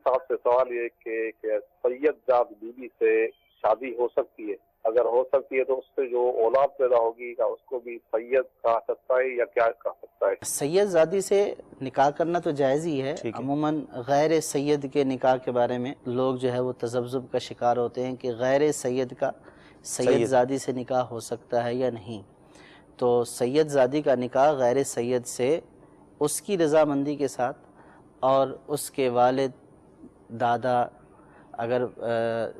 صاحب سے سوال یہ کہ سید زاد بیوی سے شادی ہو سکتی ہے؟ اگر ہو سکتی ہے تو اس سے جو اولاد پیدا ہوگی کیا اس کو بھی سید کہا سکتا ہے یا کیا کہا سکتا ہے؟ سید زادی سے نکاح کرنا تو جائز ہی ہے۔ عموماً غیر سید کے نکاح کے بارے میں لوگ جو ہے وہ تذبذب کا شکار ہوتے ہیں کہ غیر سید کا سید زادی سے نکاح ہو سکتا ہے یا نہیں۔ تو سید زادی کا نکاح غیر سید سے اس کی رضامندی کے ساتھ اور اس کے والد، دادا، اگر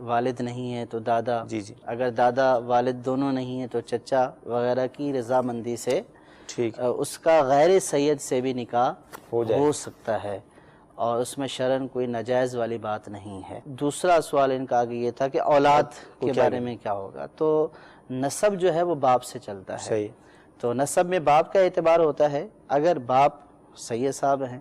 والد نہیں ہے تو دادا، اگر دادا والد دونوں نہیں ہیں تو چچا وغیرہ کی رضامندی سے اس کا غیر سید سے بھی نکاح ہو سکتا ہے، اور اس میں شرعاً کوئی ناجائز والی بات نہیں ہے۔ دوسرا سوال ان کا آگے یہ تھا کہ اولاد کے بارے میں کیا ہوگا۔ تو نسب جو ہے وہ باپ سے چلتا ہے، تو نسب میں باپ کا اعتبار ہوتا ہے۔ اگر باپ سید صاحب ہیں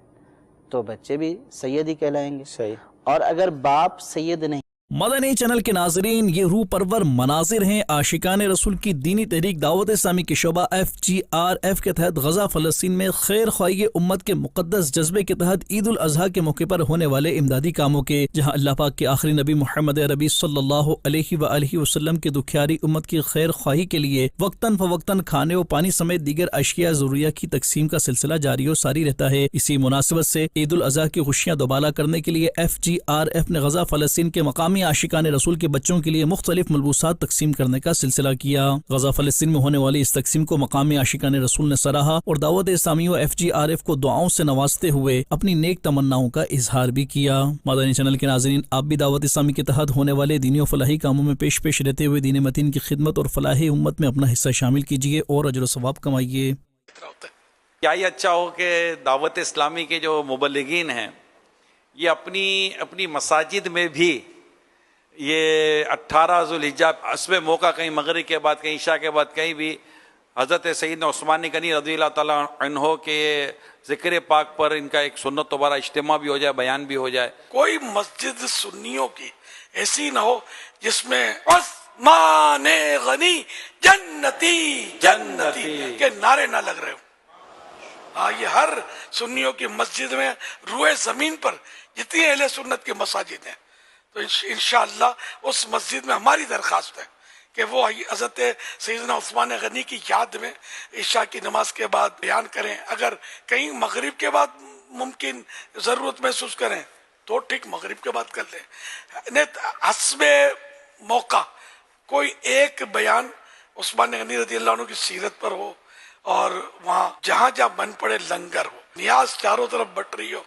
تو بچے بھی سید ہی کہلائیں گے، اور اگر باپ سید نہیں۔ مدنی چینل کے ناظرین، یہ روح پرور مناظر ہیں عاشقان رسول کی دینی تحریک دعوت اسلامی کے شعبہ FGRF کے تحت غزہ فلسطین میں خیر خواہی امت کے مقدس جذبے کے تحت عید الاضحیٰ کے موقع پر ہونے والے امدادی کاموں کے، جہاں اللہ پاک کے آخری نبی محمد عربی صلی اللہ علیہ وآلہ وسلم کی دکھیاری امت کی خیر خواہی کے لیے وقتاً فوقتاً کھانے و پانی سمیت دیگر اشیاء ضروریہ کی تقسیم کا سلسلہ جاری و ساری رہتا ہے۔ اسی مناسبت سے عید الاضحیٰ کی خوشیاں دوبالا کرنے کے لیے FGRF نے غزہ فلسطین کے مقامی عاشقان رسول کے بچوں کے لیے مختلف ملبوسات تقسیم کرنے کا سلسلہ کیا۔ غزہ فلسطین میں ہونے والی اس تقسیم کو مقامی عاشقان رسول نے سراہا اور دعوت اسلامی و FGRF کو دعاؤں سے نوازتے ہوئے اپنی نیک تمناؤں کا اظہار بھی کیا۔ مدنی چینل کے ناظرین، آپ بھی دعوت اسلامی کے تحت ہونے والے دینی و فلاحی کاموں میں پیش رہتے ہوئے دین متین کی خدمت اور فلاح امت میں اپنا حصہ شامل کیجیے اور اجر و ثواب کمائیے۔ کیا ہی اچھا ہو کہ دعوت اسلامی کے جو مبلغین ہیں یہ اپنی مساجد میں بھی یہ 18 ذوالحجہ عصب موقع کہیں مغرب کے بعد کہیں عشاء کے بعد کہیں بھی حضرت سیدنا عثمان غنی رضی اللہ تعالیٰ عنہ کے ذکر پاک پر ان کا ایک سنت دوبارہ اجتماع بھی ہو جائے، بیان بھی ہو جائے۔ کوئی مسجد سنیوں کی ایسی نہ ہو جس میں عثمان غنی جنتی جنتی کے نعرے نہ لگ رہے ہو۔ یہ ہر سنیوں کی مسجد میں روئے زمین پر جتنی اہل سنت کی مساجد ہیں، تو انشاءاللہ اس مسجد میں ہماری درخواست ہے کہ وہ حضرت سیدنا عثمان غنی کی یاد میں عشاء کی نماز کے بعد بیان کریں۔ اگر کہیں مغرب کے بعد ممکن ضرورت محسوس کریں تو ٹھیک، مغرب کے بعد کر لیں۔ حسب موقع کوئی ایک بیان عثمان غنی رضی اللہ عنہ کی سیرت پر ہو، اور وہاں جہاں جہاں من پڑے لنگر ہو، نیاز چاروں طرف بٹ رہی ہو،